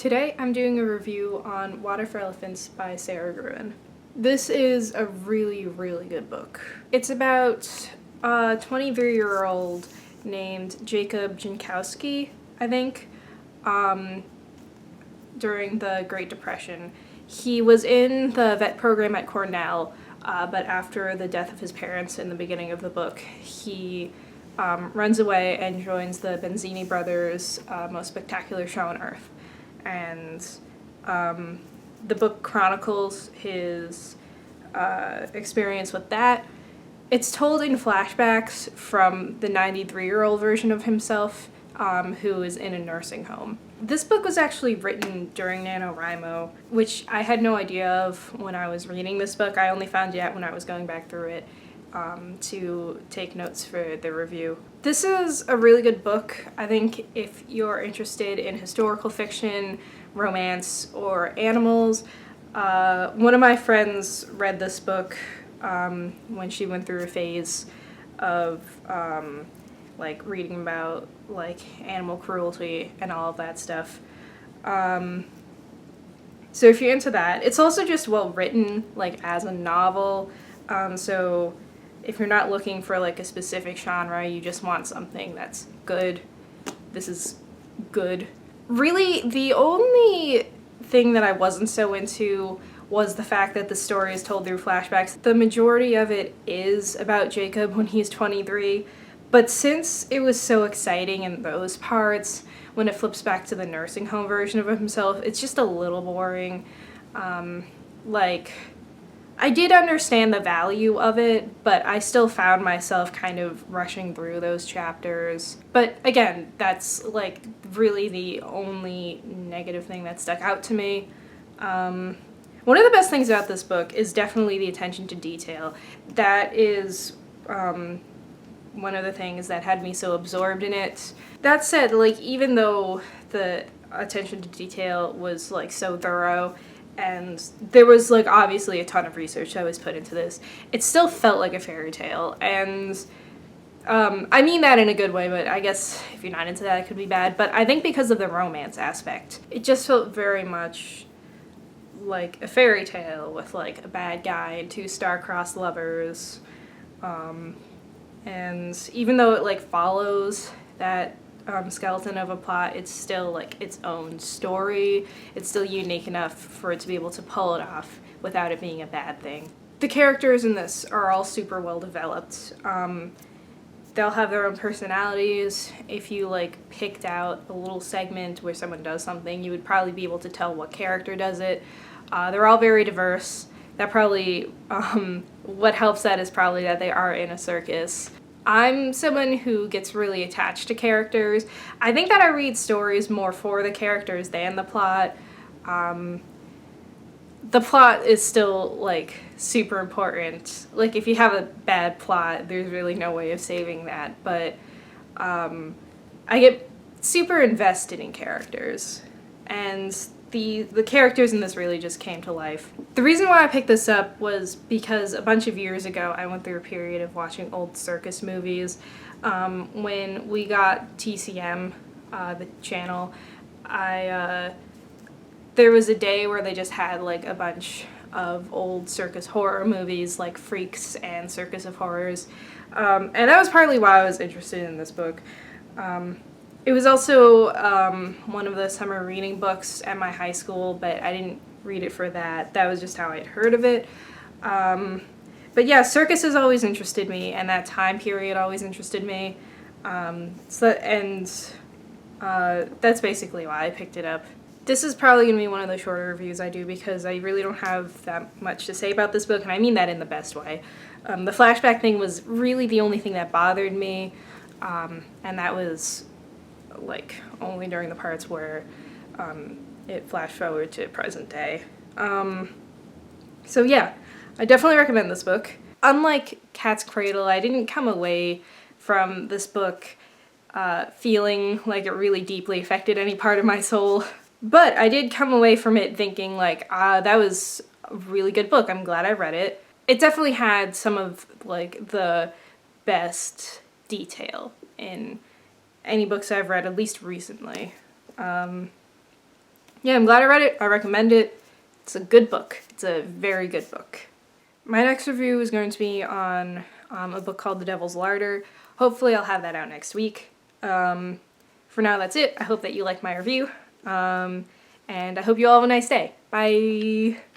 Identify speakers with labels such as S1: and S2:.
S1: Today I'm doing a review on Water for Elephants by Sara Gruen. This is a really, really good book. It's about a 23-year-old named Jacob Jankowski, I think, during the Great Depression. He was in the vet program at Cornell, but after the death of his parents in the beginning of the book, he runs away and joins the Benzini brothers' most spectacular show on Earth. And the book chronicles his experience with that. It's told in flashbacks from the 93-year-old version of himself, who is in a nursing home. This book was actually written during NaNoWriMo, which I had no idea of when I was reading this book. I only found it out when I was going back through it to take notes for the review. This is a really good book. I think if you're interested in historical fiction, romance, or animals, one of my friends read this book when she went through a phase of like reading about like animal cruelty and all of that stuff. So if you're into that, it's also just well written, like as a novel. So if you're not looking for like a specific genre, you just want something that's good, this is good. Really, the only thing that I wasn't so into was the fact that the story is told through flashbacks. The majority of it is about Jacob when he's 23, but since it was so exciting in those parts, when it flips back to the nursing home version of himself, it's just a little boring. I did understand the value of it, but I still found myself kind of rushing through those chapters. But again, that's like really the only negative thing that stuck out to me. One of the best things about this book is definitely the attention to detail. That is one of the things that had me so absorbed in it. That said, like, even though the attention to detail was like so thorough, and there was like obviously a ton of research that was put into this, it still felt like a fairy tale. And I mean that in a good way, but I guess if you're not into that, it could be bad. But I think because of the romance aspect, it just felt very much like a fairy tale with like a bad guy and two star-crossed lovers. And even though it like follows that skeleton of a plot, it's still like its own story. It's still unique enough for it to be able to pull it off without it being a bad thing. The characters in this are all super well developed. They'll have their own personalities. If you like picked out a little segment where someone does something, you would probably be able to tell what character does it. They're all very diverse. That probably, what helps that is probably that they are in a circus. I'm someone who gets really attached to characters. I think that I read stories more for the characters than the plot. The plot is still, like, super important. Like, if you have a bad plot, there's really no way of saving that. But I get super invested in characters. And the characters in this really just came to life. The reason why I picked this up was because a bunch of years ago I went through a period of watching old circus movies. When we got TCM, the channel, there was a day where they just had like a bunch of old circus horror movies like Freaks and Circus of Horrors. And that was partly why I was interested in this book. It was also one of the summer reading books at my high school, but I didn't read it for that. That was just how I'd heard of it. But yeah, circuses always interested me, and that time period always interested me. That's basically why I picked it up. This is probably going to be one of the shorter reviews I do because I really don't have that much to say about this book, and I mean that in the best way. The flashback thing was really the only thing that bothered me, and that was like only during the parts where it flashed forward to present day. So yeah, I definitely recommend this book. Unlike Cat's Cradle, I didn't come away from this book feeling like it really deeply affected any part of my soul, but I did come away from it thinking like, that was a really good book. I'm glad I read it. It definitely had some of like the best detail in any books I've read, at least recently. yeah, I'm glad I read it. I recommend it. It's a good book. It's a very good book. My next review is going to be on a book called The Devil's Larder. Hopefully I'll have that out next week. For now, that's it. I hope that you like my review. And I hope you all have a nice day. Bye!